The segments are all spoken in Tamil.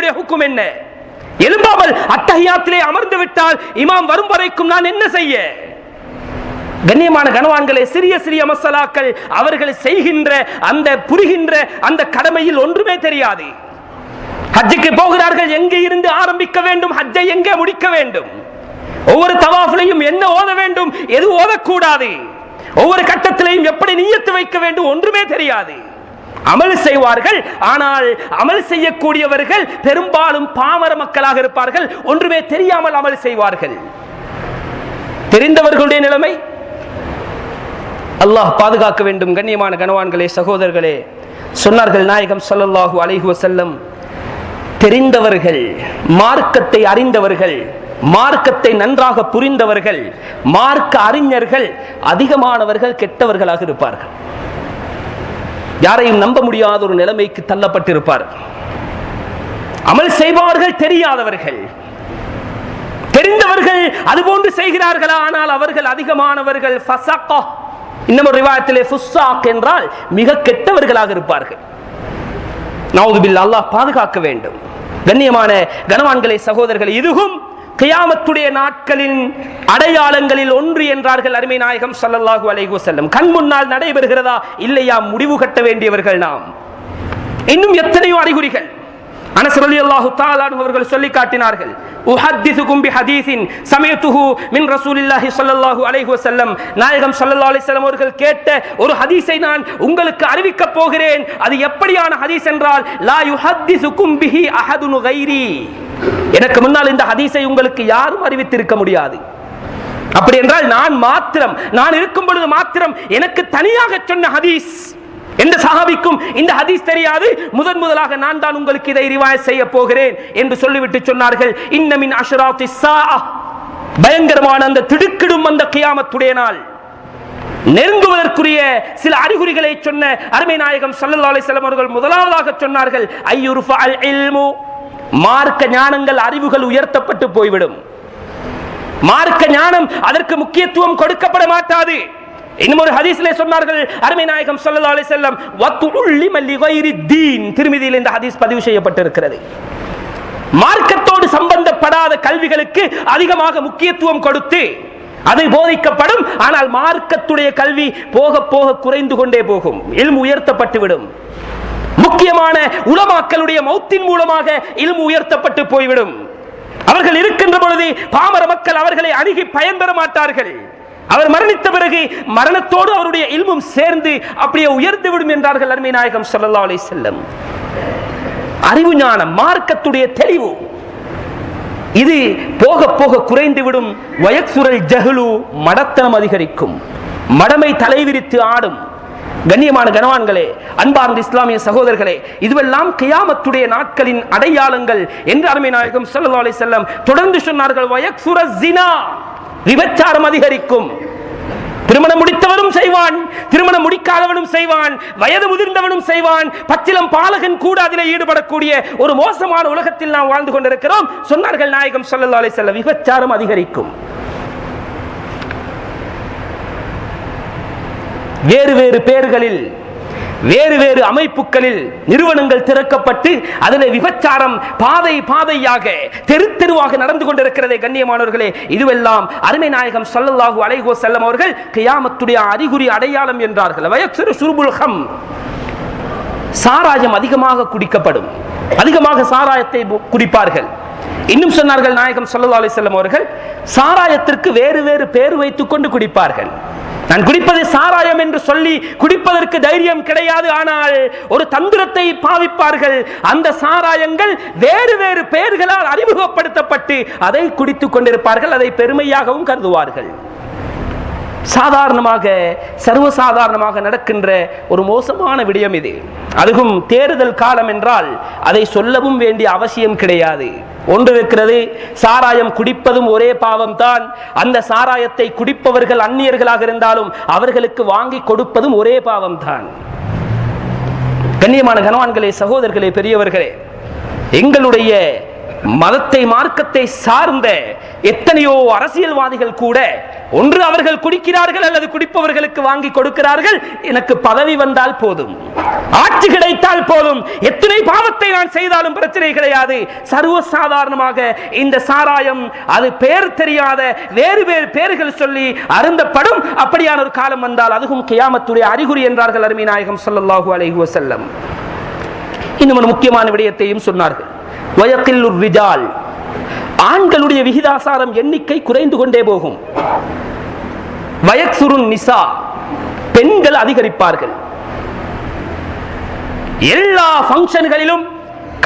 என்னுடைய ஹுக்கும் என்ன? எழும்பாமல் அத்தஹியாத்திலே அமர்ந்து விட்டால் இமாம் வரும் வரைக்கும் நான் என்ன செய்ய? கண்ணியமான கனவான்களே, சிறிய சிறிய மசாலாக்கள் அவர்கள் செய்கின்ற அந்த புரிகின்ற அந்த கடமையில் ஒன்றுமே தெரியாது. ஹஜ்ஜுக்கு போகிறார்கள், எங்கே இருந்து ஆரம்பிக்க வேண்டும், ஹஜ்ஜை எங்கே முடிக்க வேண்டும், ஒவ்வொரு தவாஃபிலையும் என்ன ஓத வேண்டும், எது ஓதக்கூடாது, ஒவ்வொரு கட்டத்திலையும் எப்படி நிய்யத்து வைக்க வேண்டும், ஒன்றுமே தெரியாது. அமல் செய்வார்கள். ஆனால் அமல் செய்யக்கூடியவர்கள் பெரும்பாலும் பாமர மக்களாக இருப்பார்கள். ஒன்றுமே தெரியாமல் அமல் செய்வார்கள். தெரிந்தவர்களுடைய நிலைமை அல்லாஹ் பாதுகாக்க வேண்டும். கண்ணியமான கனவான்களே, சகோதரர்களே, சொன்னார்கள் நாயகம் ஸல்லல்லாஹு அலைஹி வஸல்லம், தெரிந்தவர்கள், மார்க்கத்தை அறிந்தவர்கள், மார்க்கத்தை நன்றாக புரிந்தவர்கள், மார்க்க அறிஞர்கள் அதிகமானவர்கள் கெட்டவர்களாக இருப்பார்கள். யாரையும் நம்ப முடியாத ஒரு நிலைமைக்கு தள்ளப்பட்டிருப்பார். அமல் செய்பவர்கள் தெரியாதவர்கள், தெரிந்தவர்கள் அதுபோன்று செய்கிறார்களா? ஆனால் அவர்கள் அதிகமானவர்கள் ஃபஸகா, இன்னும் ஒரு ரிவாயத்திலே ஃபுஸ்ஸாக் என்றால் மிக கெட்டவர்களாக இருப்பார்கள். நவுது பில்லாஹ், அல்லாஹ் பாதுகாக்க வேண்டும். கண்ணியமான கனவான்களே, சகோதரர்களே, இதுவும் கியாமத்துடைய நாட்களின் அடையாளங்களில் ஒன்று என்றார்கள் அருமை நாயகம் ஸல்லல்லாஹு அலைஹி வஸல்லம். கண் முன்னால் நடைபெறுகிறதா இல்லையா முடிவு கட்ட வேண்டியவர்கள் நாம். இன்னும் எத்தனையோ அறிகுறிகள் அனஸ் ரலியல்லாஹு தஆலா அன்ஹு அவர்கள் சொல்லி காட்டினார்கள். உஹத்திஸுகும் பிஹதீஸின் சமயத்துஹு மின் ரசூலில்லாஹி ஸல்லல்லாஹு அலைஹி வஸல்லம், நாயகம் ஸல்லல்லாஹு அலைஹி வஸல்லம் அவர்கள் கேட்ட ஒரு ஹதீஸை நான் உங்களுக்கு அறிவிக்க போகிறேன். அது எப்படியான ஹதீஸ் என்றால், லா யுஹத்திஸுகும் பிஹி அஹதுன் கைரி, எனக்கு முன்னால் இந்த ஹதீஸை உங்களுக்கு யாரும் அறிவித்திருக்க முடியாது. அப்படி என்றால் நான் இருக்கும் பொழுது மாத்திரம் எனக்கு தனியாக சொன்ன ஹதீஸ். எந்த சஹாபிக்கும் இந்த ஹதீஸ் தெரியாது. முதலாக நான் தான் உங்களுக்கு இதை ரிவாயத் செய்ய போகிறேன் என்று சொல்லிவிட்டு சொன்னார்கள், இன்ன மின் அஷ்ராத்திஸ் ஸாஅ, பயங்கரமான அந்த திடுக்கிடும் அந்த கியாமத்துடைய நாள் நெருங்குவதற்குரிய சில அறிகுறிகளை சொன்ன அருமை நாயகம் ஸல்லல்லாஹு அலைஹி வஸல்லம் அவர்கள் முதலாவதாக சொன்னார்கள், ஐயுர்ஃபஅல் இல்மு, மார்க்க ஞானங்கள், அறிவுகள் உயர்த்தப்பட்டு போய்விடும். மார்க்க ஞானம் அதற்கு முக்கியத்துவம் கொடுக்கப்பட மாட்டாது. இன்னும் ஒரு ஹதீஸிலே சொன்னார்கள் அருமை நாயகம் ஸல்லல்லாஹு அலைஹி வஸல்லம், வத்துல்லிம லிகைரி தீன், திருமிதியில் இந்த ஹதீஸ் பதிவு செய்யப்பட்டிருக்கிறது. மார்க்கத்தோடு சம்பந்தப்படாத கல்விகளுக்கு அதிகமாக முக்கியத்துவம் கொடுத்து அது போதிக்கப்படும். ஆனால் மார்க்கத்துடைய கல்வி போக போக குறைந்து கொண்டே போகும். இல்மு உயர்த்தப்பட்டு விடும். முக்கியமான உலமாக்களுடைய மௌத்தின் மூலமாக இல்மு உயர்த்தப்பட்டு போய்விடும். அவர்கள் இருக்கின்ற பொழுது பாமர மக்கள் அவர்களை அணுகி பயன்பெற மாட்டார்கள். அவர் மரணித்த பிறகு மரணத்தோடு அவருடைய இல்மும் சேர்ந்து அப்படியே உயர்ந்து விடும் என்றார்கள் அருமை நாயகம் ஸல்லல்லாஹு அலைஹி வஸல்லம். அறிவு ஞானம், மார்க்கத்துடைய தெளிவு இது போக போக குறைந்து விடும். வயக்சுரல் ஜஹ்லு, மடத்தனம் அதிகரிக்கும், மடமை தலைவிரித்து ஆடும். கண்ணியமான கனவான்களே, அன்பார்ந்த இஸ்லாமிய சகோதரர்களே, இதுவெல்லாம் கியாமத்துடைய நாட்களின் அடையாளங்கள் என்று அருமை நாயகம் ஸல்லல்லாஹு அலைஹி வஸல்லம் தொடர்ந்து சொன்னார்கள். வயக்சுரல் ஜினா, விபச்சாரம் அதிகரிக்கும். திருமணம் முடித்தவனும் செய்வான், திருமணம் முடிக்காதவனும் செய்வான், வயது முதிர்ந்தவனும் செய்வான். பச்சிலம் பாலகன் கூட அதில் ஈடுபடக்கூடிய ஒரு மோசமான உலகத்தில் நாம் வாழ்ந்து கொண்டிருக்கிறோம். சொன்னார்கள் நாயகம் ஸல்லல்லாஹு அலைஹி வஸல்லம், விபச்சாரம் அதிகரிக்கும். வேறு வேறு பெயர்களில், வேறு வேறு அமைப்புகளில் நிறுவனங்கள் திறக்கப்பட்டு அதில் விபச்சாரம் பாதையாக தெரு தெருவாக நடந்து கொண்டிருக்கிறதே. கண்ணியமானவர்களே, இதுவெல்லாம் அருமை நாயகம் ஸல்லல்லாஹு அலைஹி வஸல்லம் அவர்கள் கியாமத்துடைய அறிகுறி அடையாளம் என்றார்கள். வயக்ஸுரு ஷுர்புல் ஹம், சாராயம் அதிகமாக குடிக்கப்படும், அதிகமாக சாராயத்தை குடிப்பார்கள். இன்னும் சொன்னார்கள் நாயகம் ஸல்லல்லாஹு அலைஹி வஸல்லம் அவர்கள், சாராயத்திற்கு வேறு வேறு பேர் வைத்துக் கொண்டு குடிப்பார்கள். நான் குடிப்பது சாராயம் என்று சொல்லி குடிப்பதற்கு தைரியம் கிடையாது. ஆனால் ஒரு தந்திரத்தை பாவிப்பார்கள். அந்த சாராயங்கள் வேறு வேறு பெயர்களால் அறிமுகப்படுத்தப்பட்டு அதை குடித்துக் கொண்டிருப்பார்கள். அதை பெருமையாகவும் கருதுவார்கள். சாதாரணமாக, சர்வசாதாரணமாக நடக்கின்ற ஒரு மோசமான விடயம் இது. அதுவும் தேர்தல் காலம் என்றால் அதை சொல்லவும் வேண்டிய அவசியம் கிடையாது. ஒன்று இருக்கிறது, சாராயம் குடிப்பதும் ஒரே பாவம் தான். அந்த சாராயத்தை குடிப்பவர்கள் அந்நியர்களாக இருந்தாலும் அவர்களுக்கு வாங்கி கொடுப்பதும் ஒரே பாவம் தான். கண்ணியமான கனவான்களே, சகோதரர்களே, பெரியவர்களே, எங்களுடைய மதத்தை, மார்க்கத்தை சார்ந்த எத்தனையோ அரசியல்வாதிகள் கூட ஒன்று அவர்கள் குடிக்கிறார்கள் அல்லது குடிப்பவர்களுக்கு வாங்கி கொடுக்கிறார்கள். எனக்கு பதவி வந்தால் போதும், ஆட்சி கிடைத்தால் போதும், எத்தனை பாவத்தை நான் செய்தாலும் பிரச்சனை கிடையாது. சர்வசாதாரணமாக இந்த சாராயம் அது பேர் தெரியாத வேறு வேறு பேர்கள் சொல்லி அருந்தப்படும். அப்படியான ஒரு காலம் வந்தால் அதுவும் கியாமத்துடைய அறிகுறி என்றார்கள் அருமை நாயகம் ஸல்லல்லாஹு அலைஹி வஸல்லம். இன்னும் ஒரு முக்கியமான விடயத்தையும் சொன்னார்கள். வயகில்லுர் ரிஜால், ஆண்களுடைய விகிதாசாரம் எண்ணிக்கை குறைந்து கொண்டே போகும். வயக்சுருன் நிசா, பெண்கள் அதிகரிப்பார்கள். எல்லா ஃபங்க்ஷன்களிலும்,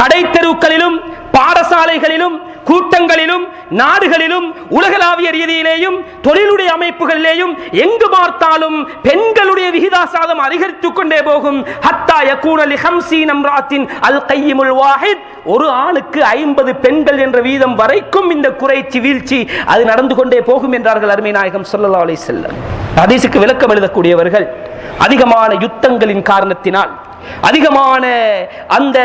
கடை தெருக்களிலும், பாடசாலைகளிலும், கூட்டங்களிலும், நாடுகளிலும், உலகளாவிய ரீதியிலேயும், தொழிலுடைய அமைப்புகளிலேயும் எங்கு பார்த்தாலும் பெண்களுடைய விகிதாசாரம் அதிகரித்துக் கொண்டே போகும். ஹத்தா யகூன லி 50 இம்ராத்தின் அல் கையிமுல் வாஹித், ஒரு ஆணுக்கு 50 பெண்கள் என்ற வீதம் வரைக்கும் இந்த குறைச்சி வீழ்ச்சி அது நடந்து கொண்டே போகும் என்றார்கள் அருமை நாயகம் ஸல்லல்லாஹு அலைஹி வஸல்லம். ஹதீஸுக்கு விளக்கம் எழுதக்கூடியவர்கள் அதிகமான யுத்தங்களின் காரணத்தினால், அதிகமான அந்த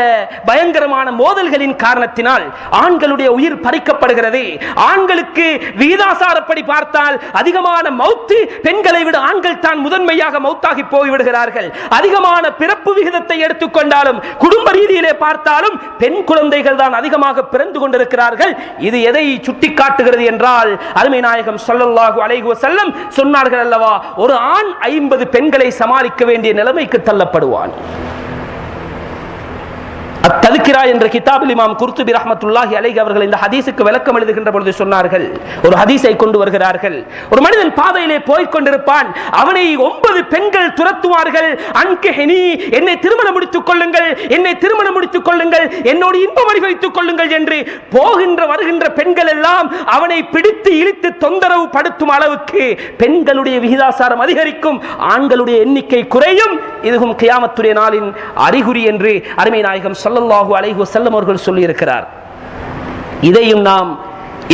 பயங்கரமான மோதல்களின் காரணத்தினால் ஆண்களுடைய உயிர் பறிக்கப்படுகிறது. ஆண்களுக்கு விகிதாசாரப்படி பார்த்தால் அதிகமான மௌத்து, பெண்களை விட ஆண்கள் தான் முதன்மையாக மௌத்தாகி போய்விடுகிறார்கள். அதிகமான பிறப்பு விகிதத்தை எடுத்துக்கொண்டாலும், குடும்ப ரீதியிலே பார்த்தாலும் பெண் குழந்தைகள் தான் அதிகமாக பிறந்து கொண்டிருக்கிறார்கள். இது எதை சுட்டிக்காட்டுகிறது என்றால், அருமை நாயகம் ஸல்லல்லாஹு அலைஹி வஸல்லம் சொன்னார்கள் அல்லவா, ஒரு ஆண் 50 பெண்களை சமாளிக்க வேண்டிய நிலைமைக்கு தள்ளப்படுவான். அத்ததுக்கிரா என்ற கிதாபில் இமாம் குர்துபி ரஹ்மத்துல்லாஹி அலைஹி அவர்கள் இந்த ஹதீஸுக்கு விளக்கம் எழுதுகின்ற பொழுது சொன்னார்கள், ஒரு ஹதீஸை கொண்டு வருகிறார்கள். ஒரு மனிதன் பாதையிலே போய்க் கொண்டிருப்பான், அவனை 9 பெண்கள் துரத்துவார்கள். அன்கிஹினி, என்னை திருமணம் முடித்துக் கொள்ளுங்கள், என்னை திருமணம் முடித்துக் கொள்ளுங்கள், என்னோடு இன்பம் அனுபவித்துக் கொள்ளுங்கள் என்று போகின்ற வருகின்ற பெண்கள் எல்லாம் அவனை பிடித்து இழுத்து தொந்தரவு படுத்தும் அளவுக்கு பெண்களுடைய விகிதாசாரம் அதிகரிக்கும், ஆண்களுடைய எண்ணிக்கை குறையும். இதுவும் கியாமத்துடைய நாளின் அறிகுறி என்று அருமை நாயகம் ஸல்லல்லாஹு அலைஹி வஸல்லம் அவர்கள் சொல்லி இருக்கிறார். இதையும் நாம்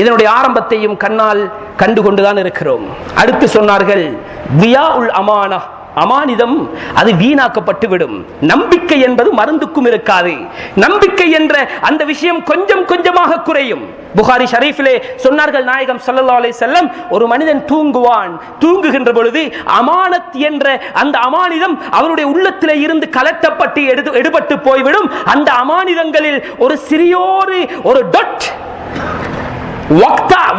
இதனுடைய ஆரம்பத்தையும் கண்ணால் கண்டுகொண்டுதான் இருக்கிறோம். அடுத்து சொன்னார்கள், வியாஉல் அமானா, அமானிதம் அது வீணாக்கப்பட்டு விடும். நம்பிக்கை என்பது மருந்துக்கும் இருக்காது. நம்பிக்கை என்ற அந்த விஷயம் கொஞ்சம் கொஞ்சமாக குறையும். புகாரி ஷரீஃபிலே சொன்னார்கள் நாயகம் ஸல்லல்லாஹு அலைஹி வஸல்லம், ஒரு மனிதன் தூங்குவான், தூங்குகின்ற பொழுது அமானத் என்ற அந்த அமானிதம் அவனுடைய உள்ளத்திலே இருந்து கலட்டப்பட்டு எடுபட்டு போய்விடும். அந்த அமானிதங்களில் ஒரு சிறியோரு ஒரு டொட்,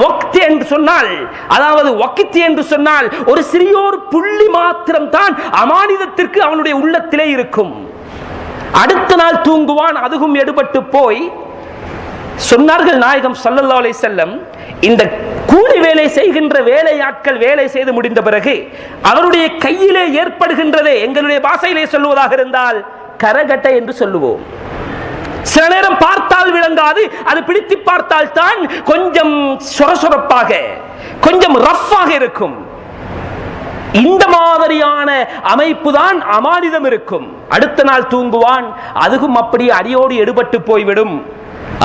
வக்த் என்று சொன்னால், அதாவது வக்த் என்று சொன்னால் ஒரு சிறியோர் புள்ளி மாத்திரம் தான் அமானிதத்திற்கு அவனுடைய உள்ளத்திலே இருக்கும். அடுத்த நாள் தூங்குவான், அதுவும் எடுபட்டு போய் சொன்னார்கள் நாயகம் ஸல்லல்லாஹு அலைஹி வஸல்லம், இந்த கூலி வேலை செய்கின்ற வேலையாட்கள் வேலை செய்து முடிந்த பிறகு அவருடைய கையிலே ஏற்படுகின்றதே, எங்களுடைய பாஷையிலே சொல்லுவதாக இருந்தால் கரகட்டை என்று சொல்லுவோம். சில நேரம் பார்த்தால் விளங்காது, அது பிடித்து பார்த்தால் தான் கொஞ்சம் சொரசொரப்பாக, கொஞ்சம் ரஃப்பாக இருக்கும். இந்த மாதிரியான அமைப்பு தான் அமானிதம் இருக்கும். அடுத்த நாள் தூங்குவான், அதுவும் அப்படியே அடியோடு எடுபட்டு போய்விடும்.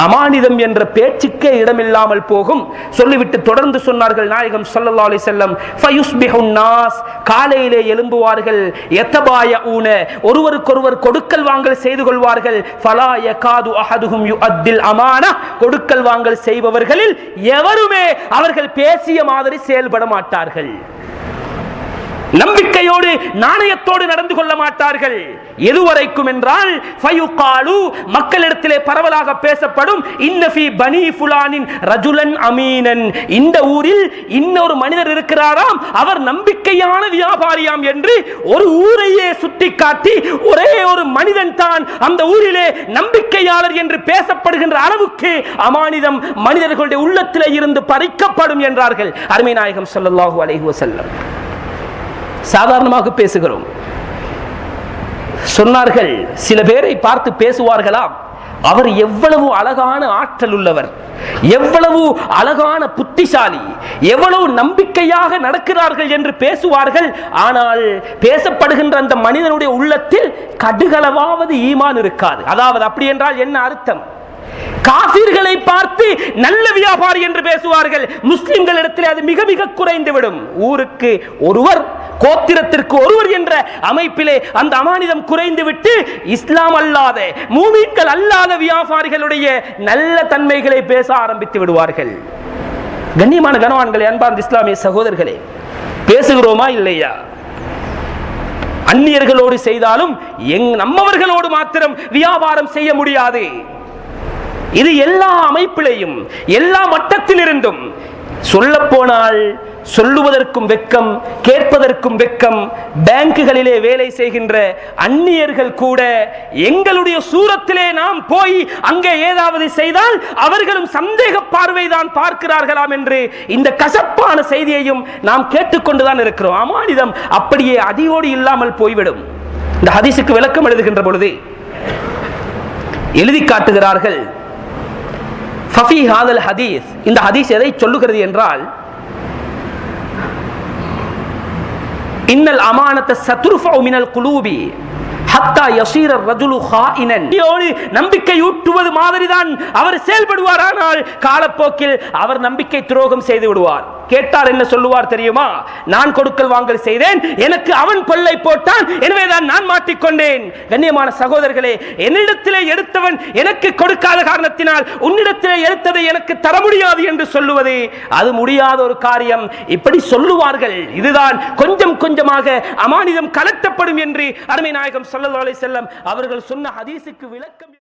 அமானிதம் என்ற பேச்சுக்கே இடமில்லாமல் போகும். சொல்லிவிட்டு தொடர்ந்து சொன்னார்கள் நாயகம் ஸல்லல்லாஹு அலைஹி வஸல்லம், ஃபயுஸ்பிஹுன் நாஸ், காலையிலே எழும்புவார்கள், யதபாயஊன, ஒருவருக்கொருவர் கொடுக்கல் வாங்கல் செய்து கொள்வார்கள். ஃபலா யகாது அஹதுஹும் யுஅத்தில் அமானா, கொடுக்கல் வாங்கல் செய்பவர்களில் எவருமே அவர்கள் பேசிய மாதிரி செயல்பட மாட்டார்கள். நம்பிக்கையோடு நாணயத்தோடு நடந்து கொள்ள மாட்டார்கள். எதுவரைக்கும் என்றால் ஃபயுகாலு, மக்களிடத்திலே பரவலாக பேசப்படும், இன்னஃபி பனி ஃபுலானின் ரஜுலன் அமீனன், இந்த ஊரில் இன்னொரு மனிதர் இருக்கிறாராம், அவர் நம்பிக்கையான வியாபாரியாம் என்று ஒரு ஊரையே சுட்டிக்காட்டி ஒரே ஒரு மனிதன் தான் அந்த ஊரிலே நம்பிக்கையாளர் என்று பேசப்படுகின்ற அளவுக்கு அமானிதம் மனிதர்களுடைய உள்ளத்திலே இருந்து பறிக்கப்படும் என்றார்கள் அருமை நாயகம் ஸல்லல்லாஹு அலைஹி வஸல்லம். சாதாரணமாக பேசுகிறோம். சொன்னார்கள், சில பேரை பார்த்து பேசுவார்களாம், அவர் எவ்வளவு அழகான ஆற்றல் உள்ளவர், எவ்வளவு அழகான புத்திசாலி, எவ்வளவு நம்பிக்கையாக நடக்கிறார்கள் என்று பேசுவார்கள். ஆனால் பேசப்படுகின்ற அந்த மனிதனுடைய உள்ளத்தில் கடுகளவாவது ஈமான் இருக்காது. அதாவது அப்படி என்றால் என்ன அர்த்தம்? காபிர்களை பார்த்து நல்ல வியாபாரி என்று பேசுவார்கள், முஸ்லிம்களிடத்தில் அது மிக மிக குறைந்துவிடும். ஊருக்கு ஒருவர், கோத்திரத்திற்கு ஒருவர் என்ற அமைப்பிலே அந்த அமானிதம் குறைந்துவிட்டு இஸ்லாம் அல்லாத, மூமின்கள் அல்லாத வியாபாரிகளுடைய நல்ல தன்மைகளை பேச ஆரம்பித்து விடுவார்கள். கண்ணியமான கனவான்களே, அன்பார்ந்த இஸ்லாமிய சகோதரர்களே, பேசுகிறோமா இல்லையா? அந்நியர்களோடு செய்தாலும் நம்மவர்களோடு மாத்திரம் வியாபாரம் செய்ய முடியாது. இது எல்லா அமைப்பிலையும் எல்லா மட்டத்தில் இருந்தும் சொல்ல போனால் சொல்லுவதற்கும் வெக்கம், கேட்பதற்கும் வெக்கம். பேங்குகளிலே வேலை செய்கின்ற அந்நியர்கள் கூட எங்களுடைய சூரத்திலே நாம் போய் அங்கே ஏதாவது செய்தால் அவர்களும் சந்தேக பார்வைதான் பார்க்கிறார்களாம் என்று இந்த கசப்பான செய்தியையும் நாம் கேட்டுக்கொண்டுதான் இருக்கிறோம். அமானிதம் அப்படியே அடியோடு இல்லாமல் போய்விடும். இந்த ஹதீஸுக்கு விளக்கம் எழுதுகின்ற பொழுது எழுதி காட்டுகிறார்கள், ஃபஃபி ஹாதல் ஹதீஸ், இந்த ஹதீஸ் எதை சொல்லுகிறது என்றால், இன்னல் அமானத சத்ருஃபு மினல் குலூபி ஹத்தா யஸீர ரஜுலு ஹாயினன். நம்பிக்கையூட்டுவது மாதிரிதான் அவர் செயல்படுவார். ஆனால் காலப்போக்கில் அவர் நம்பிக்கை துரோகம் செய்து விடுவார். கேட்டால் என்ன சொல்லுவார் தெரியுமா? நான் கொடுக்கல் வாங்கல் செய்தேன், எனக்கு அவன் கொள்ளை போட்டான், எனவேதான் நான் மாட்டிக்கொண்டேன். கண்ணியமான சகோதரர்களே, என்னிடத்திலே எடுத்தவன் எனக்கு கொடுக்காத காரணத்தினால் உன்னிடத்திலே எடுத்ததை எனக்கு தர முடியாது என்று சொல்லுவது அது முடியாத ஒரு காரியம். இப்படி சொல்லுவார்கள். இதுதான் கொஞ்சம் கொஞ்சமாக அமானிதம் கலட்டப்படும் என்று அருமை நாயகம் ஸல்லல்லாஹு அலைஹி வஸல்லம் அவர்கள் சொன்ன ஹதீஸுக்கு விளக்கம்.